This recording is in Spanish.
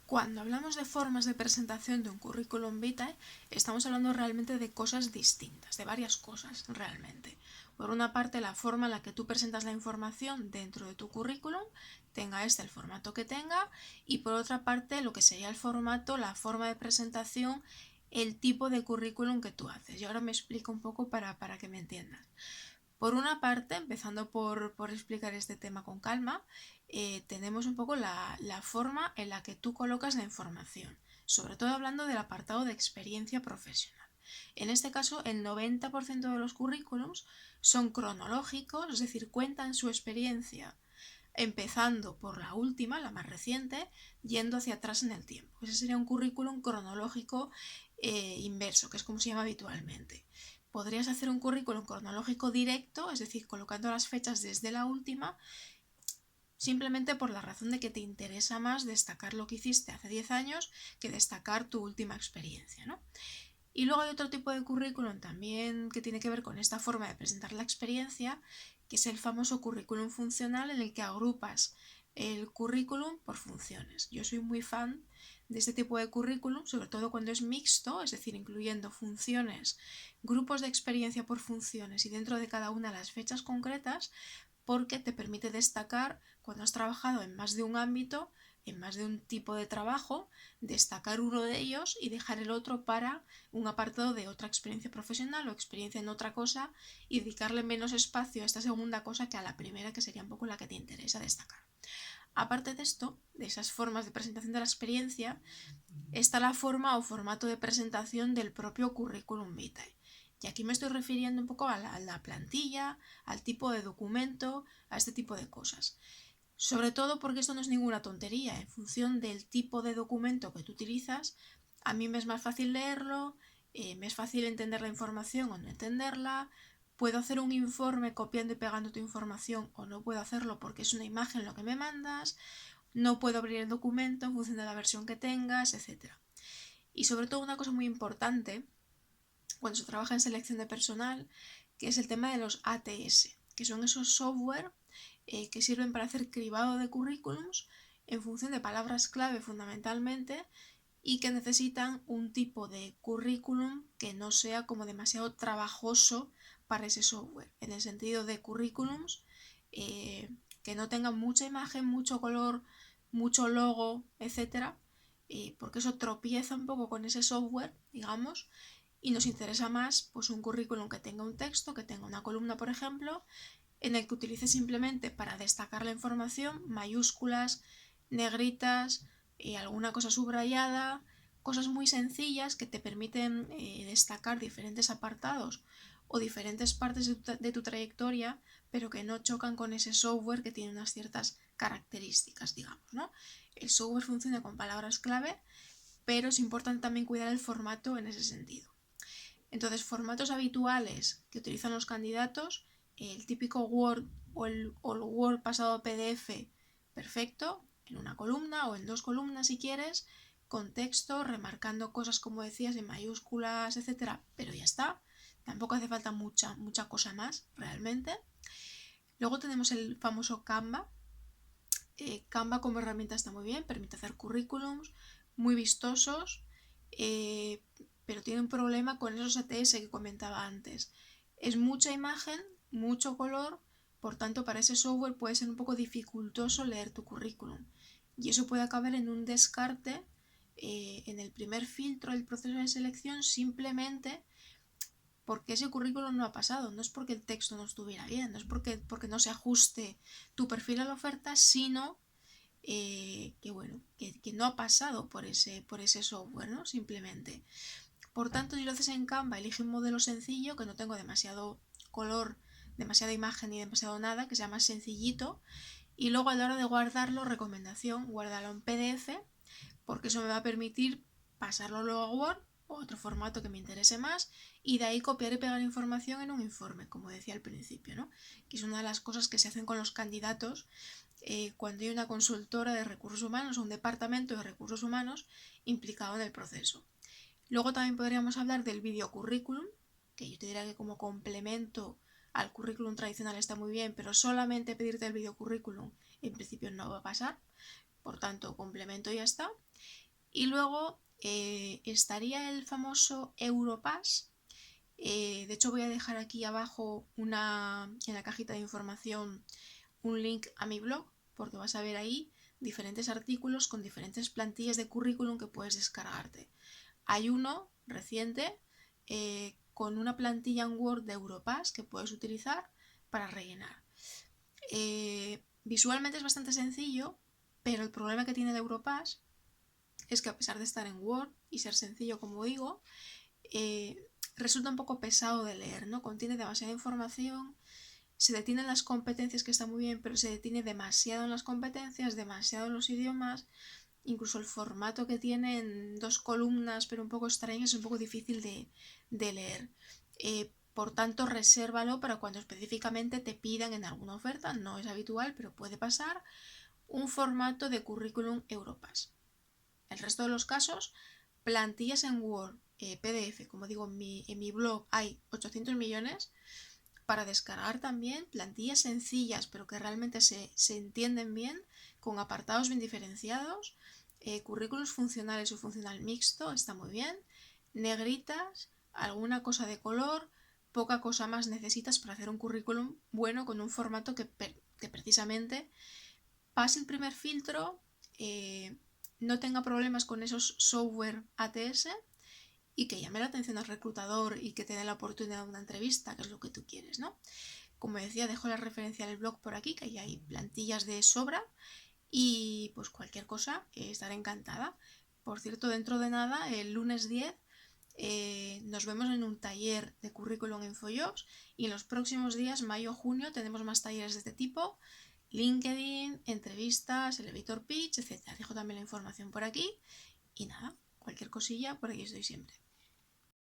Cuando hablamos de formas de presentación de un currículum vitae, estamos hablando realmente de cosas distintas, de varias cosas realmente. Por una parte, la forma en la que tú presentas la información dentro de tu currículum, tenga el formato que tenga, y por otra parte, lo que sería el formato, la forma de presentación, el tipo de currículum que tú haces. Y ahora me explico un poco para que me entiendas. Por una parte, empezando por explicar este tema con calma, tenemos un poco la forma en la que tú colocas la información, sobre todo hablando del apartado de experiencia profesional. En este caso, el 90% de los currículums son cronológicos, es decir, cuentan su experiencia empezando por la última, la más reciente, yendo hacia atrás en el tiempo. Ese sería un currículum cronológico inverso, que es como se llama habitualmente. Podrías hacer un currículum cronológico directo, es decir, colocando las fechas desde la última, simplemente por la razón de que te interesa más destacar lo que hiciste hace 10 años que destacar tu última experiencia, ¿no? Y luego hay otro tipo de currículum también que tiene que ver con esta forma de presentar la experiencia, que es el famoso currículum funcional en el que agrupas el currículum por funciones. Yo soy muy fan de este tipo de currículum, sobre todo cuando es mixto, es decir, incluyendo funciones, grupos de experiencia por funciones y dentro de cada una las fechas concretas, porque te permite destacar cuando has trabajado en más de un ámbito, en más de un tipo de trabajo, destacar uno de ellos y dejar el otro para un apartado de otra experiencia profesional o experiencia en otra cosa y dedicarle menos espacio a esta segunda cosa que a la primera, que sería un poco la que te interesa destacar. Aparte de esto, de esas formas de presentación de la experiencia, está la forma o formato de presentación del propio currículum vitae. Y aquí me estoy refiriendo un poco a la plantilla, al tipo de documento, a este tipo de cosas. Sobre todo porque esto no es ninguna tontería. En función del tipo de documento que tú utilizas, a mí me es más fácil leerlo, me es fácil entender la información o no entenderla. Puedo hacer un informe copiando y pegando tu información o no puedo hacerlo porque es una imagen lo que me mandas. No puedo abrir el documento en función de la versión que tengas, etc. Y sobre todo una cosa muy importante cuando se trabaja en selección de personal, que es el tema de los ATS, que son esos software que sirven para hacer cribado de currículums en función de palabras clave fundamentalmente y que necesitan un tipo de currículum que no sea como demasiado trabajoso para ese software, en el sentido de currículums que no tengan mucha imagen, mucho color, mucho logo, etcétera, porque eso tropieza un poco con ese software, digamos, y nos interesa más pues un currículum que tenga un texto, que tenga una columna, por ejemplo, en el que utilice simplemente para destacar la información mayúsculas, negritas, alguna cosa subrayada, cosas muy sencillas que te permiten destacar diferentes apartados o diferentes partes de tu trayectoria, pero que no chocan con ese software que tiene unas ciertas características, digamos, ¿no? El software funciona con palabras clave, pero es importante también cuidar el formato en ese sentido. Entonces, formatos habituales que utilizan los candidatos, el típico Word o el Word pasado a PDF, perfecto, en una columna o en dos columnas si quieres, con texto, remarcando cosas como decías en mayúsculas, etcétera, pero ya está. Tampoco hace falta mucha cosa más, realmente. Luego tenemos el famoso Canva. Canva como herramienta está muy bien, permite hacer currículums muy vistosos, pero tiene un problema con esos ATS que comentaba antes. Es mucha imagen, mucho color, por tanto para ese software puede ser un poco dificultoso leer tu currículum. Y eso puede acabar en un descarte en el primer filtro del proceso de selección simplemente porque ese currículum no ha pasado. No es porque el texto no estuviera bien, no es porque no se ajuste tu perfil a la oferta, sino que no ha pasado por ese software, ¿no? Simplemente. Por tanto, si lo haces en Canva, elige un modelo sencillo, que no tengo demasiado color, demasiada imagen ni demasiado nada, que sea más sencillito. Y luego a la hora de guardarlo, recomendación, guárdalo en PDF, porque eso me va a permitir pasarlo luego a Word o otro formato que me interese más y de ahí copiar y pegar información en un informe, como decía al principio, ¿no? Que es una de las cosas que se hacen con los candidatos cuando hay una consultora de recursos humanos o un departamento de recursos humanos implicado en el proceso. Luego también podríamos hablar del videocurrículum, que yo te diría que como complemento al currículum tradicional está muy bien, pero solamente pedirte el videocurrículum en principio no va a pasar, por tanto complemento y ya está. Y luego estaría el famoso Europass. De hecho voy a dejar aquí abajo en la cajita de información un link a mi blog, porque vas a ver ahí diferentes artículos con diferentes plantillas de currículum que puedes descargarte. Hay uno reciente con una plantilla en Word de Europass que puedes utilizar para rellenar. Visualmente es bastante sencillo, pero el problema que tiene de Europass es que a pesar de estar en Word y ser sencillo, como digo, resulta un poco pesado de leer, ¿no? Contiene demasiada información, se detienen las competencias, que está muy bien, pero se detiene demasiado en las competencias, demasiado en los idiomas, incluso el formato que tiene en 2 columnas, pero un poco extraño, es un poco difícil de leer. Por tanto, resérvalo para cuando específicamente te pidan en alguna oferta, no es habitual, pero puede pasar, un formato de currículum Europass. El resto de los casos, plantillas en Word, PDF, como digo, en mi blog hay 800 millones para descargar también, plantillas sencillas pero que realmente se entienden bien, con apartados bien diferenciados, currículos funcionales o funcional mixto, está muy bien, negritas, alguna cosa de color, poca cosa más necesitas para hacer un currículum bueno con un formato que precisamente pase el primer filtro, no tenga problemas con esos software ATS y que llame la atención al reclutador y que te dé la oportunidad de una entrevista, que es lo que tú quieres, ¿no? Como decía, dejo la referencia del blog por aquí, que ya hay plantillas de sobra y pues cualquier cosa, estaré encantada. Por cierto, dentro de nada, el lunes 10 nos vemos en un taller de currículum en InfoJobs y en los próximos días, mayo, junio, tenemos más talleres de este tipo, LinkedIn, entrevistas, elevator pitch, etc. Dejo también la información por aquí y nada, cualquier cosilla, por aquí estoy siempre.